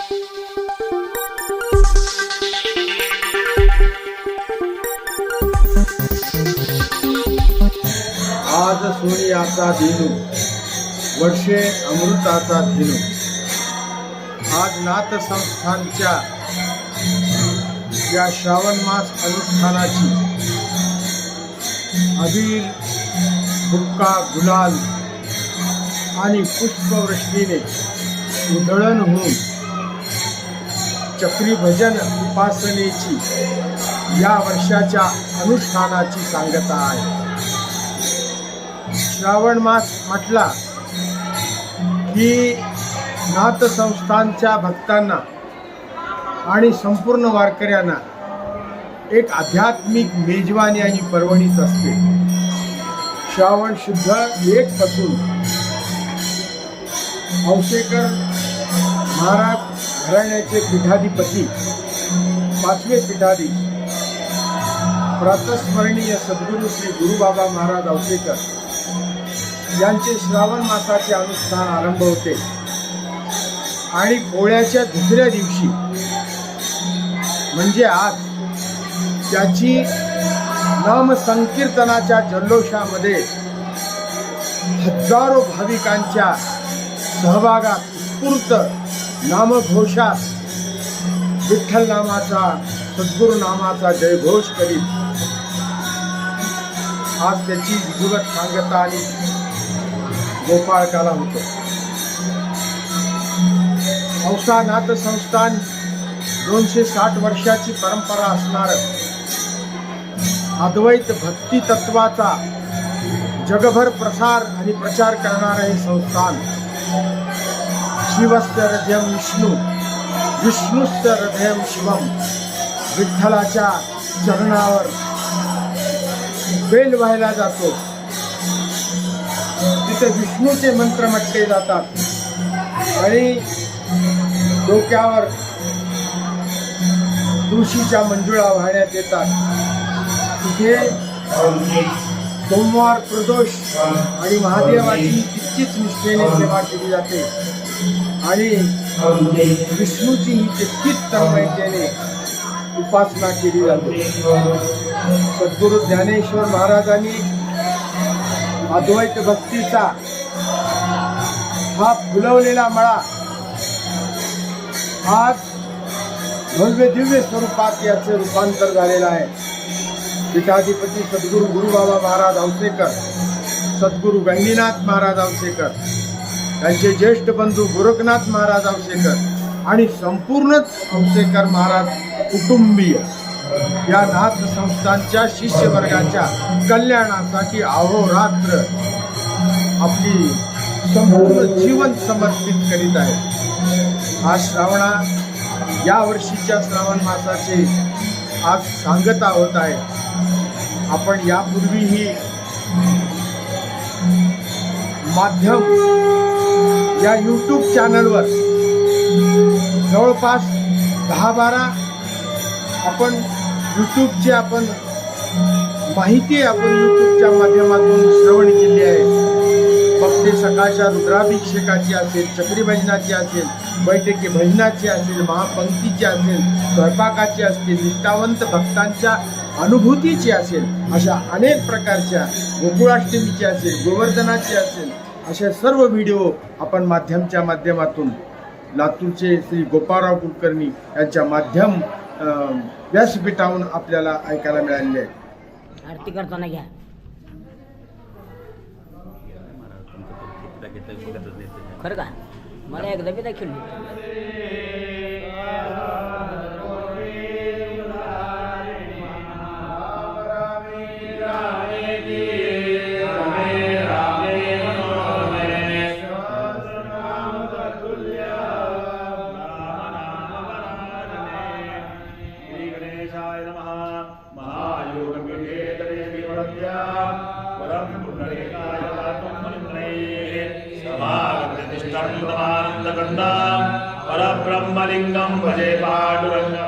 आज सोनियाचा दिनू वर्षे अमृताचा दिनू। आज नाथ संस्थानच्या या श्रावण मास अनुष्ठानाची अबीर, हुक्का, गुलाल आणि पुष्पवृष्टीने उधळण होऊन चक्री भजन उपासनेची या वर्षाच्या अनुष्ठानाची सांगता आहे। श्रावण मास म्हटला की नाथ संस्थानच्या भक्तांना आणि संपूर्ण वारकऱ्यांना एक आध्यात्मिक मेजवानी आणि पर्वणीच असते। श्रावण शुद्ध 1 पासून औसेकर महाराज घराण्याचे पीठाधिपती 5वे पीठाधीश प्रातस्मरणीय सद्गुरू श्री गुरुबाबा महाराज औसेकर यांचे श्रावण मासाचे अनुष्ठान आरंभ होते आणि पोळ्याच्या दुसऱ्या दिवशी म्हणजे आज त्याची नाम संकीर्तनाच्या जल्लोषामध्ये हजारो भाविकांच्या सहभागात उत्स्फूर्त नामघोषात विठ्ठल नामाचा, सद्गुरू नामाचा जयघोष करीत आज त्याची विधिवत सांगता आणि गोपाळकाला होतो। औसा नाथ संस्थान 260 वर्षाची परंपरा असणार अद्वैत भक्ती तत्वाचा जगभर प्रसार आणि प्रचार करणारे हे संस्थान शिवस्य हृदयं विष्णू, विष्णुस्य हृदयं शिवम, विठ्ठलाच्या चरणावर बेल व्हायला जातो, तिथे विष्णूचे मंत्र म्हटले जातात आणि डोक्यावर तुळशीच्या मंजुळा वाहण्यात येतात। तिथे सोमवार प्रदोष आणि महादेवाची तितकीच निष्ठेने सेवा केली जाते आणि विष्णूची ही तितकीच तन्मयतेने उपासना केली जाते। सद्गुरू ज्ञानेश्वर महाराजांनी अद्वैत भक्तीचा हा फुलवलेला मळा आज भव्य दिव्य स्वरूपात याचे रूपांतर झालेलं आहे। पीठाधिपती सद्गुरू गुरुबाबा महाराज औसेकर, सद्गुरू गंगीनाथ महाराज औसेकर, त्यांचे ज्येष्ठ बंधू गोरखनाथ महाराज औसेकर आणि संपूर्णच औसेकर महाराज कुटुंबीय या नाथ संस्थांच्या शिष्यवर्गाच्या कल्याणासाठी अहोरात्र आपली संपूर्ण जीवन समर्पित करीत आहे। आज या वर्षीच्या श्रावण मासाचे आज सांगता होत आहे। आपण यापूर्वीही माध्यम या यूट्यूब चॅनलवर जवळपास 10-12 आपण यूट्यूबची माहिती आपण यूट्यूबच्या माध्यमातून श्रवण केली आहे। मग ते सकाळच्या रुद्राभिषेकाची असेल, चक्री भजनाची असेल, बैठकी भजनाची असेल, महापंक्तीची असेल, स्वयंपाकाची असतील, निष्ठावंत भक्तांच्या अनुभूतीची असेल, अशा अनेक प्रकारच्या, गोकुळाष्टमीची असेल, गोवर्धनाची असेल, अशा सर्व व्हिडिओ आपण माध्यमच्या माध्यमातून लातूरचे श्री गोपाळराव कुलकर्णी यांच्या माध्यम व्यासपीठावरून आपल्याला ऐकायला मिळालेले आहे। आरती करताना घ्या। खरं का? मला एकदा बी दाखवली। परब्रह्मलिंगं भजे पांडुरंगं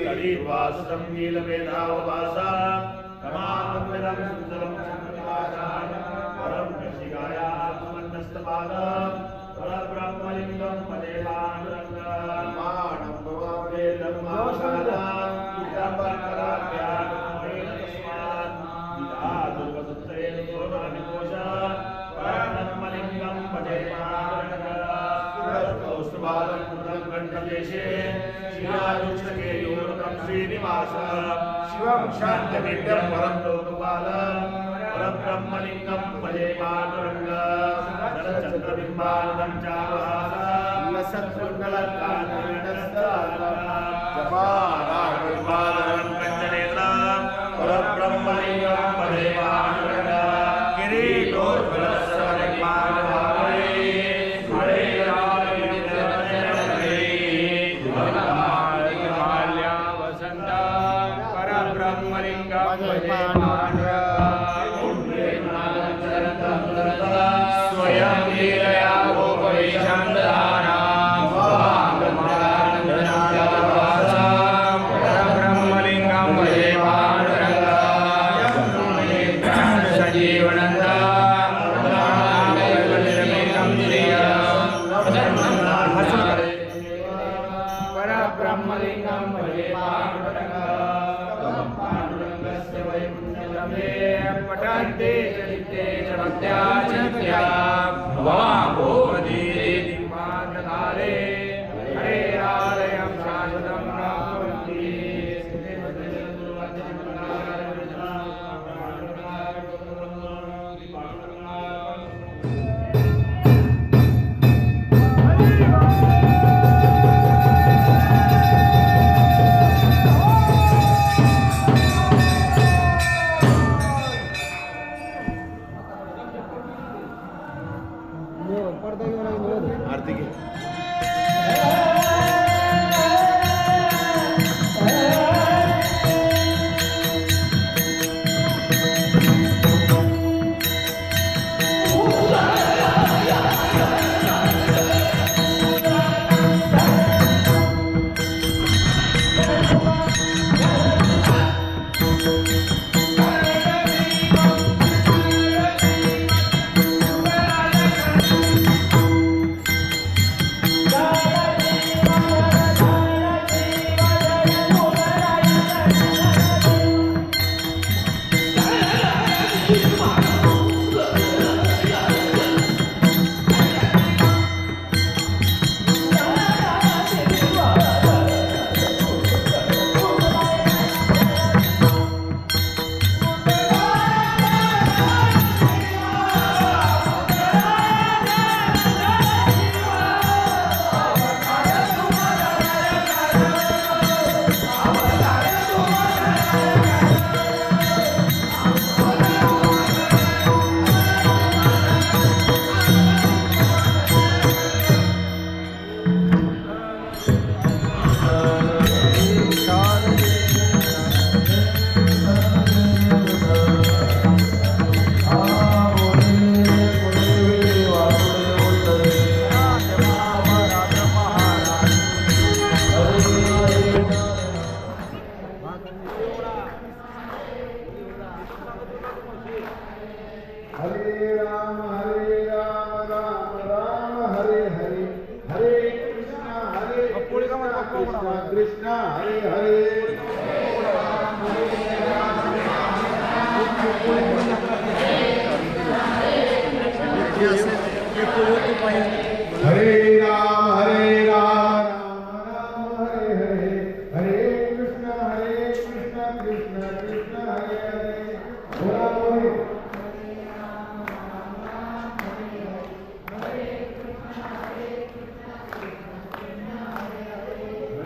कलिवासं नीलमेधावभासा कमामंगलं सुंदरं शंकरपादाय परं शिगाया सुमनस्तपादं परब्रह्मलिंगं भजे पांडुरंगं देशे श्रीराजुष्टकेयूरकं श्रीनिवास शिवं शान्तविद्यं परं लोकपाल परब्रह्मलिङ्गं भजे पाण्डुरङ्गं नरचन्द्रबिम्बाननं चारुहासं जपानागर्भाधरं कञ्चनेत्रं परब्रह्मलिङ्गं भजे पाण्डुरङ्गं किरीटोज्ज्वलसर्वज्ञानभावे हरे परब्रह्मलिङ्गं भजे स्वयं लीलया परब्रह्मलिङ्गं भजे परब्रह्मलिङ्गं भजे पाण्डुरङ्गस्य वैकुण्ठमे पठन्ते चरिते च भक्त्या चित्या भवाभोधीदिमान्तकाले हरे आलयं शाश्वतं प्राप्नुवन्ति आरती घे. हरे राम राम राम हरे हरे हरे कृष्णा कृष्णा कृष्णा हरे हरे हरे राम राम राम हरे हरे हरे कृष्णा कृष्णा कृष्णा हरे हरे बोला बोले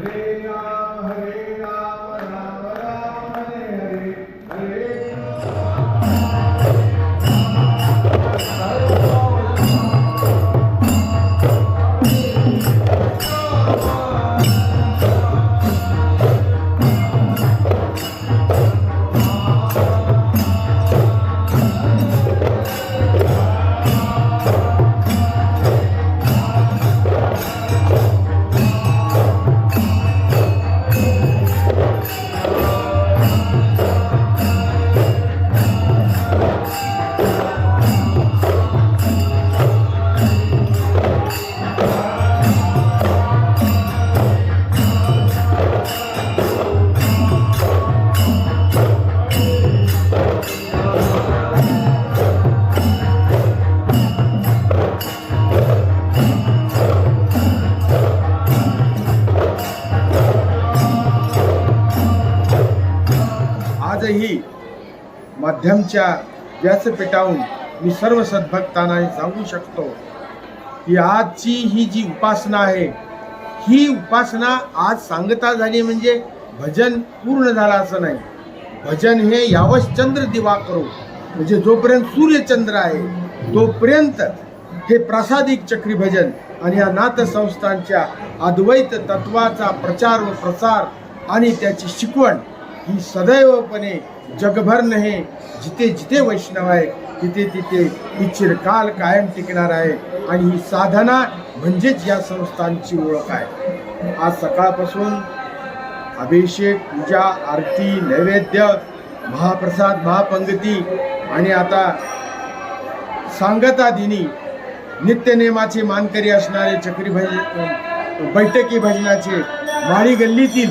हरे राम राम राम हरे हरे हरे माध्यमच्या व्यासपीठावरून मी सर्व सद्भक्तांना हे सांगू शकतो की आजची ही जी उपासना आहे, ही उपासना आज सांगता झाली म्हणजे भजन पूर्ण झालं असं नाही. भजन हे यावश चंद्र दिवा करो, म्हणजे जोपर्यंत सूर्यचंद्र आहे तोपर्यंत हे प्रासादिक चक्री भजन आणि या नाथसंस्थांच्या अद्वैत तत्वाचा प्रचार व प्रसार आणि त्याची शिकवण ही सदैवपणे जगभर नहे, जिथे जिथे वैष्णव आहे तिथे तिथे ही चिरकाल कायम टिकणार आहे. आणि ही साधना म्हणजेच या संस्थांची ओळख आहे. आज सकाळपासून अभिषेक, पूजा, आरती, नैवेद्य, महाप्रसाद, महापंगती आणि आता सांगता दिनी नित्यनेमाचे मानकरी असणारे चक्री बैठकी भजनाचे माळी गल्लीतील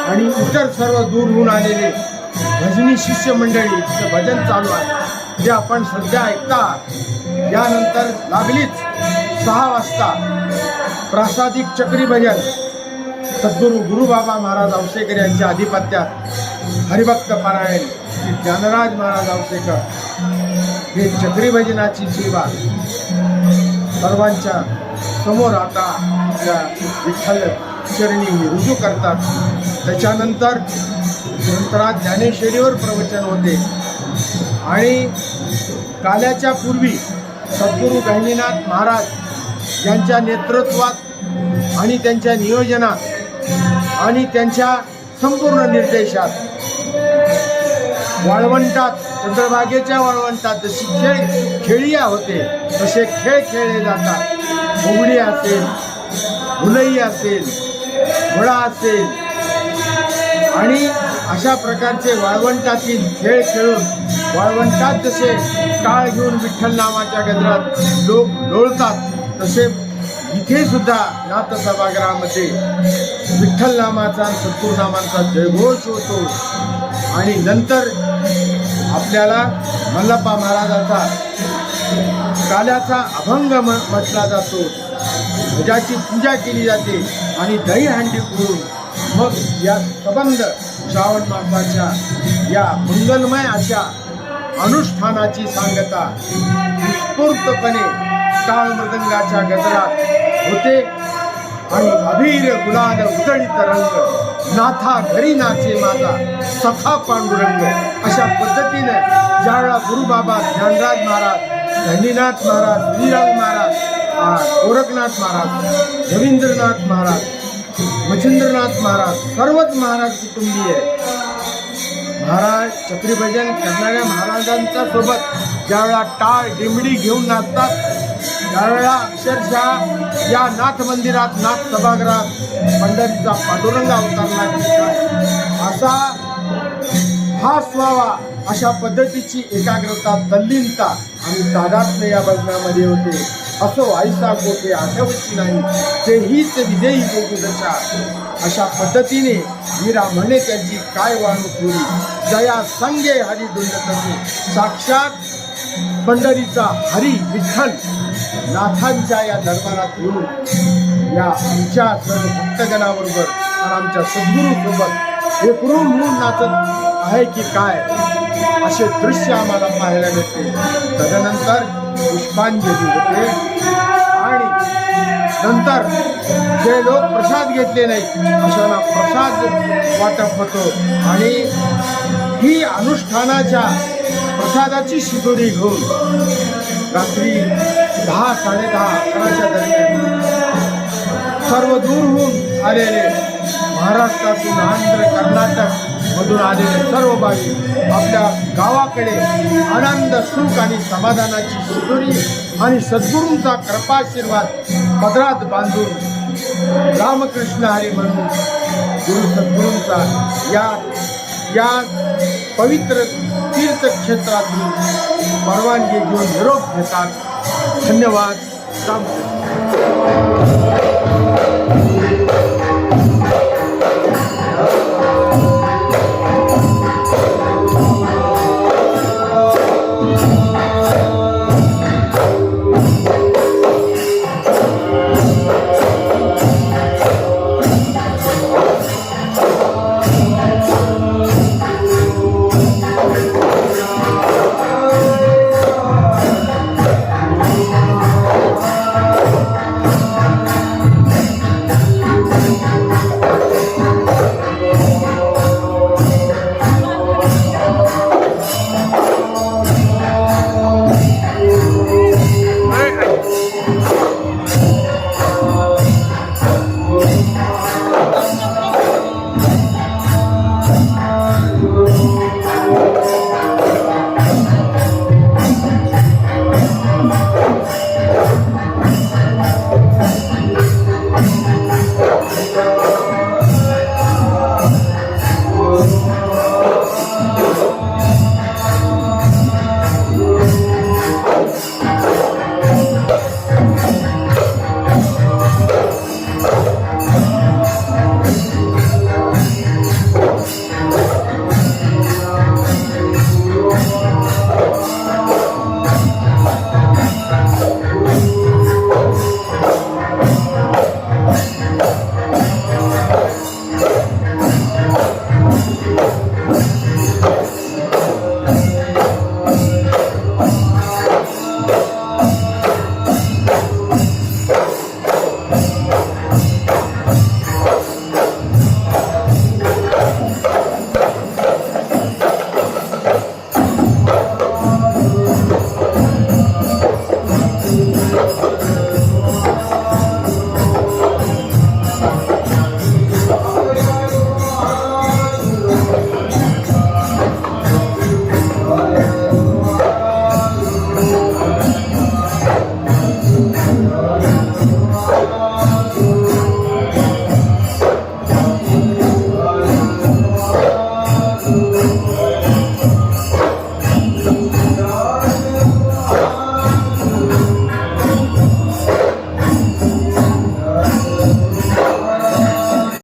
आणि इतर सर्व दूरहून आलेले भजनी शिष्य मंडळीचं भजन चालू आहे, जे आपण सध्या ऐकता. यानंतर लागलीच 6 वाजता प्रासादिक चक्री भजन सद्गुरू गुरुबाबा महाराज औसेकर यांच्या आधिपत्यात हरिभक्त पारायण श्री ज्ञानराज महाराज औसेकर हे चक्री भजनाची सेवा सर्वांच्या समोर आता या विठ्ठल चरणी रुजू करतात. त्याच्यानंतर ग्रंथराज ज्ञानेश्वरीवर प्रवचन होते आणि काल्याच्या पूर्वी सद्गुरू गहिनीनाथ महाराज यांच्या नेतृत्वात आणि त्यांच्या नियोजनात आणि त्यांच्या संपूर्ण निर्देशात वाळवंटात, चंद्रभागेच्या वाळवंटात जशी खेळिया होते तसे खेळ खेळले जातात. फुगडी असेल, भुलई असेल, घोडा असेल आणि अशा प्रकारचे वाळवंटातील खेळ खेळून वाळवंटात जसे टाळ घेऊन विठ्ठल नामाच्या गजरात लोक लोळतात तसे इथे सुद्धा नाथ सभागृहामध्ये विठ्ठल नामाचा, सद्गुरू नामाचा जयघोष होतो. आणि नंतर आपल्याला मल्लप्पा महाराजाचा काल्याचा अभंग म्हटला जातो, ध्वजाची पूजा केली जाते आणि दहीहंडी करून मग या संबंध श्रावण मासाच्या या मंगलमय अशा अनुष्ठानाची सांगता उत्स्फूर्तपणे टाळ मृदंगाच्या गजरात होते. आणि अभीर गुलाल उधळीत रंग, नाथा घरी नाचे माझा सखा पांडुरंग, अशा पद्धतीने ज्यावेळा गुरुबाबा ज्ञानराज महाराज, गहिनीनाथ महाराज, श्रीराम महाराज, गोरखनाथ महाराज, रवींद्रनाथ महाराज, मच्छिंद्रनाथ महाराज, सर्वच महाराज कुटुंबीय महाराज चक्री भजन करणाऱ्या महाराजांच्या सोबत ज्यावेळा टाळ दिमडी घेऊन नाचतात त्यावेळेला अक्षरशः या नाथ मंदिरात, नाथ सभागृहात पंढरीचा पांडुरंग अवतारला दिसतात. असा भास व्हावा अशा पद्धतीची एकाग्रता, तल्लीनता आणि तादात्म्य या भजनामध्ये होते. असो ऐसा कोठे आठवची नाही, तेहीच विदेही गोकुदशा, अशा पद्धतीने मीरा म्हणे त्यांची काय वाणू थोडी, जया संगे हरी दुंडकसे, साक्षात पंढरीचा हरी विठ्ठल नाथांच्या या दरबारात येऊन या आमच्या सर्व भक्तगणाबरोबर आणि आमच्या सद्गुरूसोबत एकरूम होऊन नाचत आहे की काय, असे दृश्य आम्हाला पाहायला मिळते. तदनंतर पुष्पांजली होते आणि नंतर जे लोक प्रसाद घेतले नाही अशांना प्रसाद वाटप होतो. आणि ही अनुष्ठानाच्या प्रसादाची शिदोरी घेऊन रात्री 10, 10:30, 11च्या दरम्यान सर्व दूरहून आलेले, महाराष्ट्रातून, आंध्र, कर्नाटक मधून आलेले सर्व भाविक आपल्या गावाकडे आनंद, सुख आणि समाधानाची शिदोरी आणि सद्गुरूंचा कृपाशीर्वाद पदरात बांधून रामकृष्ण हरी म्हणून गुरु सद्गुरूंचा या पवित्र तीर्थक्षेत्रातून परवानगी घेऊन निरोप घेतात. धन्यवाद. राम.